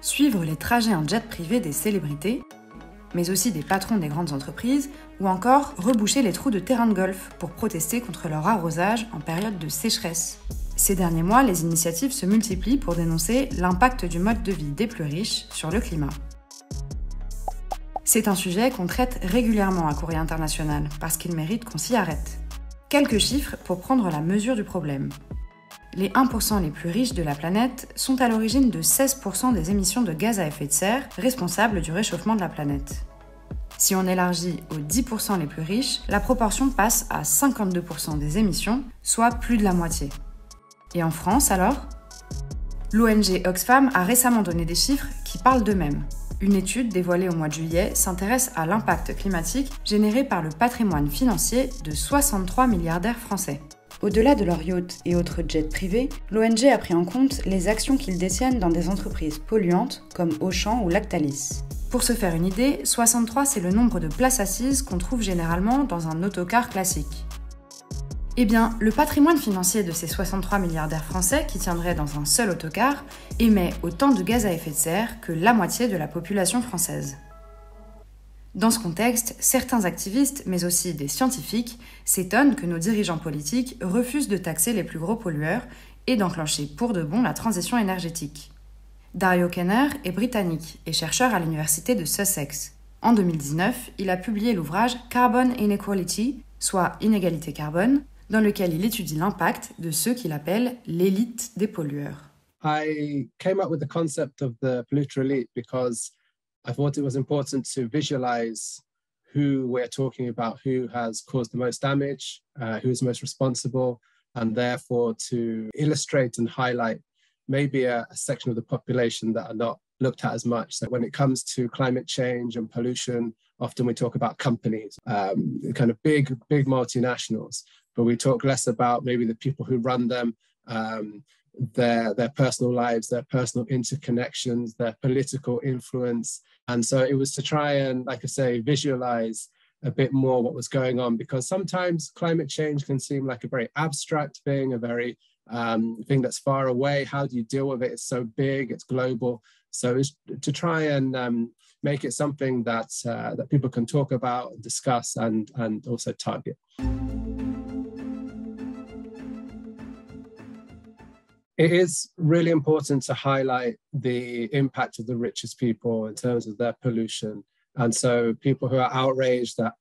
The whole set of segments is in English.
suivre les trajets en jet privé des célébrités, mais aussi des patrons des grandes entreprises, ou encore reboucher les trous de terrain de golf pour protester contre leur arrosage en période de sécheresse. Ces derniers mois, les initiatives se multiplient pour dénoncer l'impact du mode de vie des plus riches sur le climat. C'est un sujet qu'on traite régulièrement à Courrier International, parce qu'il mérite qu'on s'y arrête. Quelques chiffres pour prendre la mesure du problème. Les 1% les plus riches de la planète sont à l'origine de 16% des émissions de gaz à effet de serre responsables du réchauffement de la planète. Si on élargit aux 10% les plus riches, la proportion passe à 52% des émissions, soit plus de la moitié. Et en France alors ? L'ONG Oxfam a récemment donné des chiffres qui parlent d'eux-mêmes. Une étude dévoilée au mois de juillet s'intéresse à l'impact climatique généré par le patrimoine financier de 63 milliardaires français. Au-delà de leurs yachts et autres jets privés, l'ONG a pris en compte les actions qu'ils détiennent dans des entreprises polluantes comme Auchan ou Lactalis. Pour se faire une idée, 63 c'est le nombre de places assises qu'on trouve généralement dans un autocar classique. Eh bien, le patrimoine financier de ces 63 milliardaires français qui tiendraient dans un seul autocar émet autant de gaz à effet de serre que la moitié de la population française. Dans ce contexte, certains activistes, mais aussi des scientifiques, s'étonnent que nos dirigeants politiques refusent de taxer les plus gros pollueurs et d'enclencher pour de bon la transition énergétique. Dario Kenner est britannique et chercheur à l'université de Sussex. En 2019, il a publié l'ouvrage Carbon Inequality, soit Inégalités carbone, dans lequel il étudie l'impact de ceux qu'il appelle l'élite des pollueurs. I came up with the concept of the polluter elite because I thought it was important to visualize who we're talking about, who has caused the most damage, who is most responsible, and therefore to illustrate and highlight maybe a section of the population that are not looked at as much. So when it comes to climate change and pollution, often we talk about companies, kind of big multinationals, but we talk less about maybe the people who run them, their personal lives, their personal interconnections, their political influence. And so it was to try and, like I say, visualize a bit more what was going on, because sometimes climate change can seem like a very abstract thing, a very thing that's far away. How do you deal with it? It's so big, it's global. So it's to try and make it something that people can talk about, discuss, and also target. It is really important to highlight the impact of the richest people in terms of their pollution. And so people who are outraged that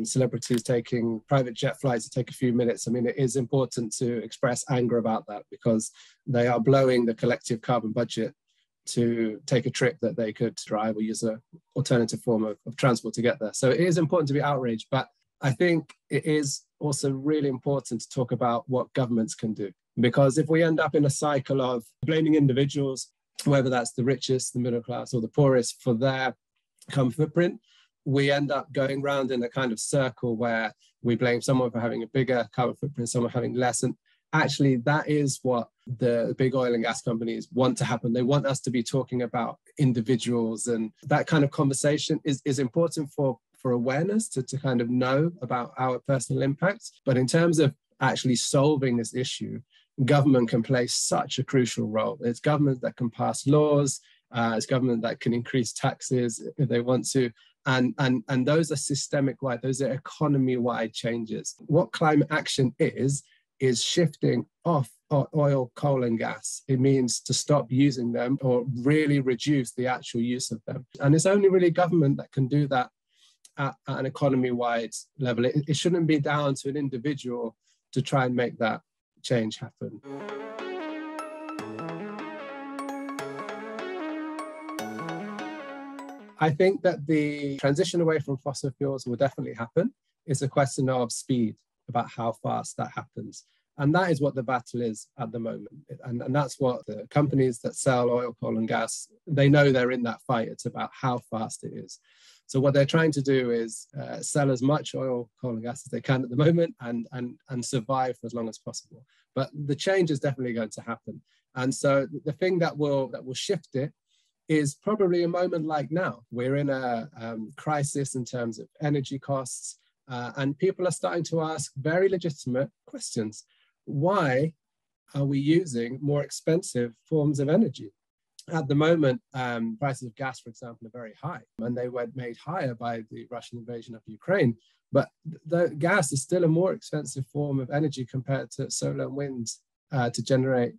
celebrities taking private jet flights to take a few minutes, I mean, it is important to express anger about that, because they are blowing the collective carbon budget to take a trip that they could drive or use an alternative form of transport to get there. So it is important to be outraged, but I think it is also really important to talk about what governments can do. Because if we end up in a cycle of blaming individuals, whether that's the richest, the middle class, or the poorest, for their carbon footprint, we end up going round in a kind of circle where we blame someone for having a bigger carbon footprint, someone having less. And actually, that is what the big oil and gas companies want to happen. They want us to be talking about individuals, and that kind of conversation is important for awareness, to kind of know about our personal impacts. But in terms of actually solving this issue, government can play such a crucial role. It's government that can pass laws, it's government that can increase taxes if they want to, and those are systemic-wide, those are economy-wide changes. What climate action is shifting off oil, coal, and gas. It means to stop using them or really reduce the actual use of them. And it's only really government that can do that at an economy-wide level. It shouldn't be down to an individual to try and make that change happen. I think that the transition away from fossil fuels will definitely happen. It's a question of speed, about how fast that happens. And that is what the battle is at the moment. And that's what the companies that sell oil, coal, and gas, they know they're in that fight. It's about how fast it is. So what they're trying to do is sell as much oil, coal, and gas as they can at the moment, and survive for as long as possible. But the change is definitely going to happen. And so the thing that will shift it is probably a moment like now. We're in a crisis in terms of energy costs, and people are starting to ask very legitimate questions. Why are we using more expensive forms of energy? At the moment, prices of gas, for example, are very high, and they were made higher by the Russian invasion of Ukraine. But the gas is still a more expensive form of energy compared to solar and wind to generate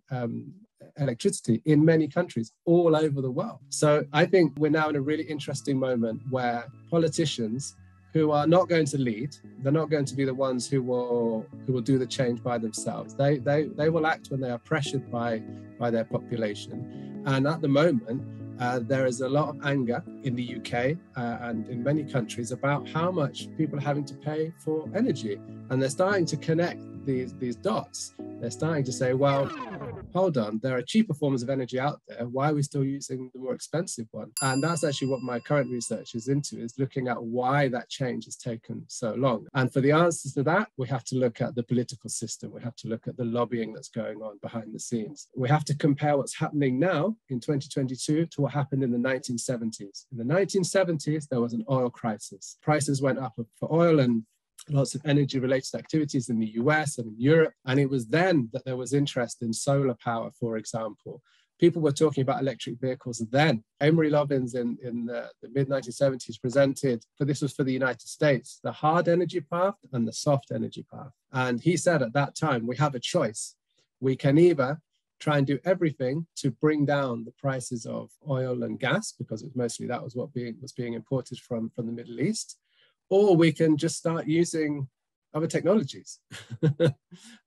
electricity in many countries all over the world. So I think we're now in a really interesting moment where politicians who are not going to lead, they're not going to be the ones who will do the change by themselves. They will act when they are pressured by their population. And at the moment, there is a lot of anger in the UK and in many countries about how much people are having to pay for energy. And they're starting to connect these dots. They're starting to say, well, hold on, there are cheaper forms of energy out there. Why are we still using the more expensive one? And that's actually what my current research is into, is looking at why that change has taken so long. And for the answers to that, we have to look at the political system. We have to look at the lobbying that's going on behind the scenes. We have to compare what's happening now in 2022 to what happened in the 1970s. In the 1970s, there was an oil crisis. Prices went up for oil and lots of energy-related activities in the US and in Europe. And it was then that there was interest in solar power, for example. People were talking about electric vehicles then. Amory Lovins in the mid-1970s presented, this was for the United States, the hard energy path and the soft energy path. And he said at that time, we have a choice. We can either try and do everything to bring down the prices of oil and gas, because it was mostly that was what was being imported from the Middle East, or we can just start using other technologies.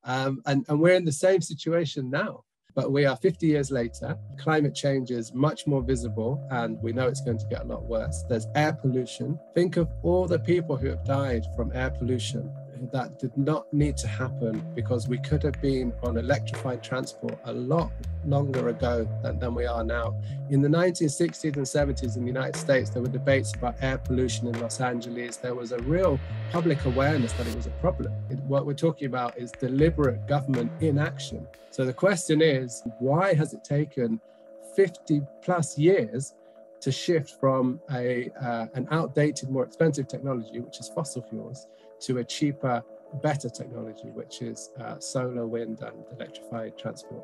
And we're in the same situation now, but we are 50 years later. Climate change is much more visible, and we know it's going to get a lot worse. There's air pollution. Think of all the people who have died from air pollution. That did not need to happen, because we could have been on electrified transport a lot longer ago than we are now. In the 1960s and 70s in the United States, there were debates about air pollution in Los Angeles. There was a real public awareness that it was a problem. What we're talking about is deliberate government inaction. So the question is, why has it taken 50 plus years to shift from an outdated, more expensive technology, which is fossil fuels, to a cheaper, better technology, which is solar, wind, and electrified transport?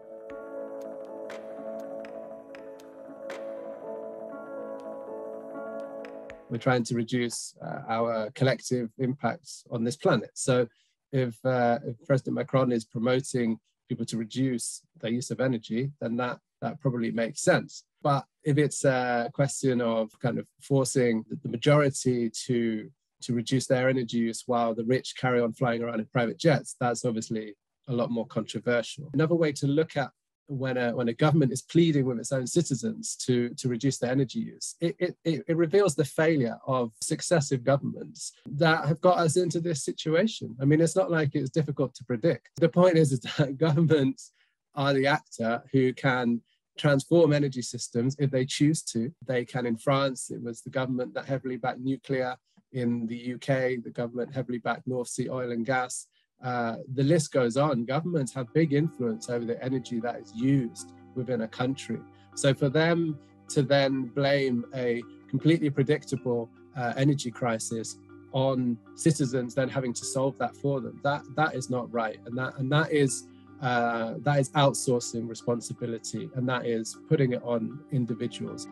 We're trying to reduce our collective impacts on this planet. So if President Macron is promoting people to reduce their use of energy, then that probably makes sense. But if it's a question of kind of forcing the majority to reduce their energy use while the rich carry on flying around in private jets, that's obviously a lot more controversial. Another way to look at when a government is pleading with its own citizens to reduce their energy use, it reveals the failure of successive governments that have got us into this situation. I mean, it's not like it's difficult to predict. The point is that governments are the actor who can transform energy systems if they choose to. They can. In France, it was the government that heavily backed nuclear. In the UK, the government heavily backed North Sea oil and gas. The list goes on. Governments have big influence over the energy that is used within a country. So for them to then blame a completely predictable energy crisis on citizens then having to solve that for them, that is not right. And that is outsourcing responsibility, and that is putting it on individuals.